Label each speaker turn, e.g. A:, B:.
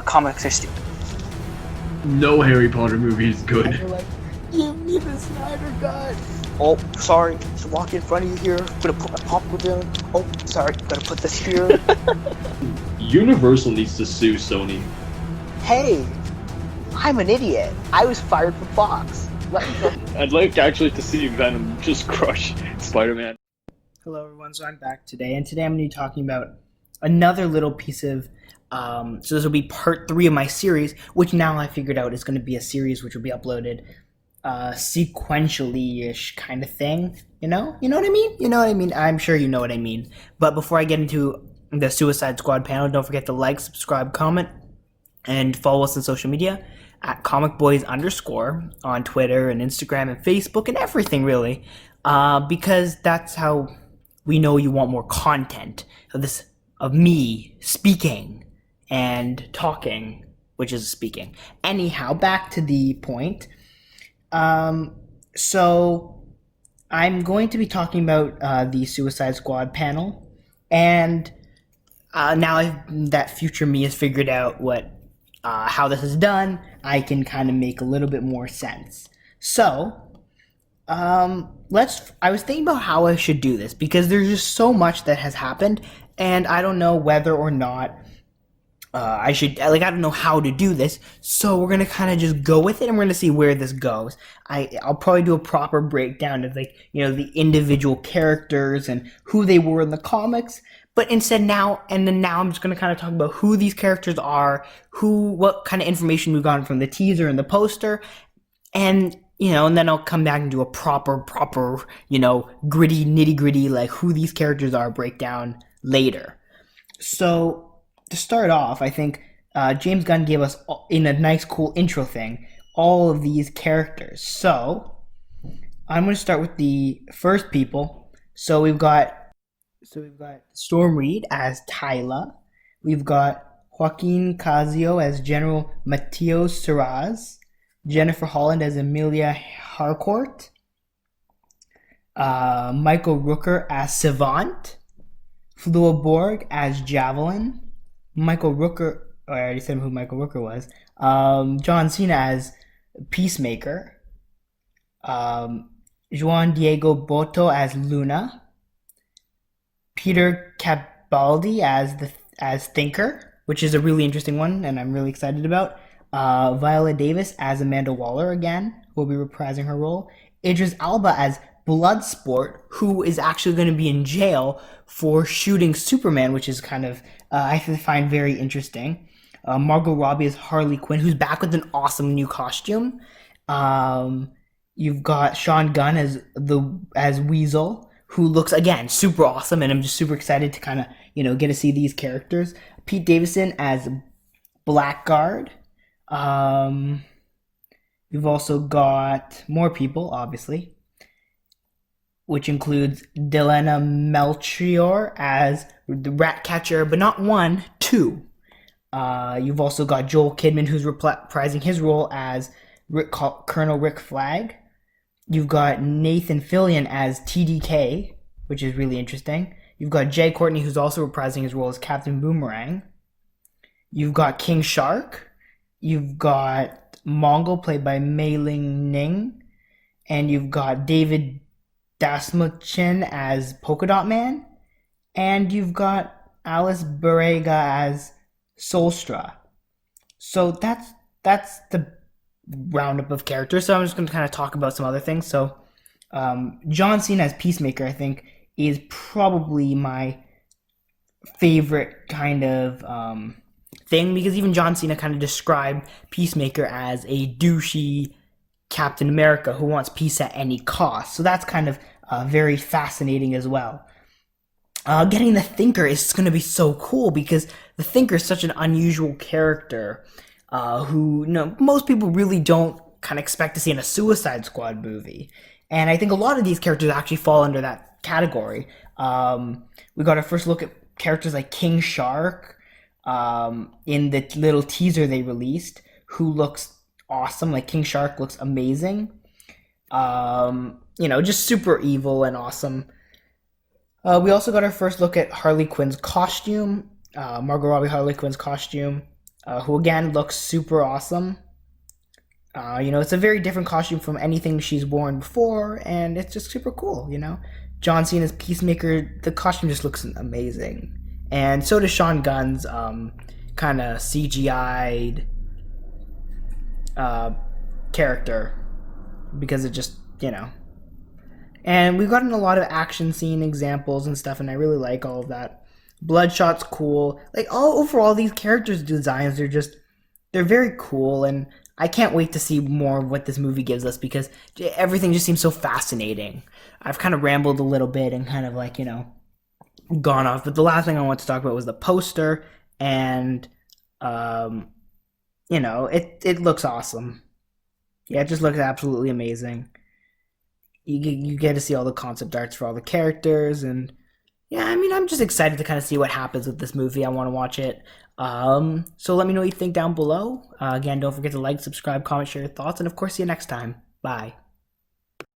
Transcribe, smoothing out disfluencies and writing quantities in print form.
A: comics are stupid.
B: No Harry Potter movie is good.
A: And you're like, give me the Snyder Cut. Oh, sorry, just walk in front of you here. Gonna put my popcorn down. Oh, sorry, gotta put this here.
B: Universal needs to sue Sony.
A: Hey, I'm an idiot. I was fired from Fox. Let me go.
C: I'd like actually to see Venom just crush Spider-Man.
D: Hello everyone, so I'm back today, and today I'm going to be talking about another little piece of, so this will be part 3 of my series, which now I figured out is going to be a series which will be uploaded sequentially-ish kind of thing, you know what I mean? You know what I mean? I'm sure you know what I mean. But before I get into the Suicide Squad panel, don't forget to like, subscribe, comment, and follow us on social media at comicboys_ on Twitter and Instagram and Facebook and everything really, because that's how we know you want more content of me speaking and talking, which is speaking. Anyhow, back to the point. So I'm going to be talking about the Suicide Squad panel, and now that future me has figured out how this is done, I can kind of make a little bit more sense. So, I was thinking about how I should do this, because there's just so much that has happened, and I don't know whether or not I don't know how to do this, so we're going to kind of just go with it, and we're going to see where this goes. I'll probably do a proper breakdown of, the individual characters and who they were in the comics, but instead now I'm just going to kind of talk about who these characters are, what kind of information we've gotten from the teaser and the poster, and then I'll come back and do a proper, gritty, nitty-gritty, like who these characters are breakdown later. So, to start off, I think James Gunn gave us, in a nice, cool intro thing, all of these characters. So, I'm going to start with the first people. So we've got Storm Reed as Tyla. We've got Joaquin Cazio as General Mateo Serraz. Jennifer Holland as Emilia Harcourt. Michael Rooker as Savant. Fleur Borg as Javelin. Michael Rooker, I already said who Michael Rooker was. John Cena as Peacemaker. Juan Diego Boto as Luna. Peter Capaldi as Thinker, which is a really interesting one, and I'm really excited about. Viola Davis as Amanda Waller again, who will be reprising her role. Idris Elba as Bloodsport, who is actually going to be in jail for shooting Superman, which is kind of, I find very interesting. Margot Robbie as Harley Quinn, who's back with an awesome new costume. You've got Sean Gunn as Weasel, who looks, again, super awesome, and I'm just super excited to kind of, get to see these characters. Pete Davidson as Blackguard. You've also got more people, obviously, which includes Delena Melchior as the Ratcatcher, but not 1, 2. You've also got Joel Kidman, who's reprising his role as Colonel Rick Flag. You've got Nathan Fillion as TDK, which is really interesting. You've got Jay Courtney, who's also reprising his role as Captain Boomerang. You've got King Shark. You've got Mongol, played by Mei Ling Ning. And you've got David Dasmuchen as Polka Dot Man. And you've got Alice Barega as Solstra. So that's the roundup of characters. So I'm just going to kind of talk about some other things. So John Cena as Peacemaker, I think, is probably my favorite kind of thing, because even John Cena kind of described Peacemaker as a douchey Captain America who wants peace at any cost. So that's kind of very fascinating as well. Getting the Thinker is going to be so cool, because the Thinker is such an unusual character who most people really don't kind of expect to see in a Suicide Squad movie. And I think a lot of these characters actually fall under that category. We got our first look at characters like King Shark in the little teaser they released, who looks awesome. Like, King Shark looks amazing. Just super evil and awesome. We also got our first look at Harley Quinn's costume, Margot Robbie Harley Quinn's costume. who again looks super awesome. It's a very different costume from anything she's worn before, and it's just super cool. John Cena's Peacemaker, the costume just looks amazing, and so does Sean Gunn's kind of CGI'd character, because it just And we've gotten a lot of action scene examples and stuff, and I really like all of that. Bloodshot's cool. Overall, these characters' designs, they're very cool, and I can't wait to see more of what this movie gives us, because everything just seems so fascinating. I've kind of rambled a little bit and kind of gone off, but the last thing I want to talk about was the poster, and it looks awesome. Yeah, it just looks absolutely amazing. You get to see all the concept arts for all the characters, and yeah, I'm just excited to kind of see what happens with this movie. I want to watch it. So let me know what you think down below. Again, don't forget to like, subscribe, comment, share your thoughts, and of course, see you next time. Bye.